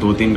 2-3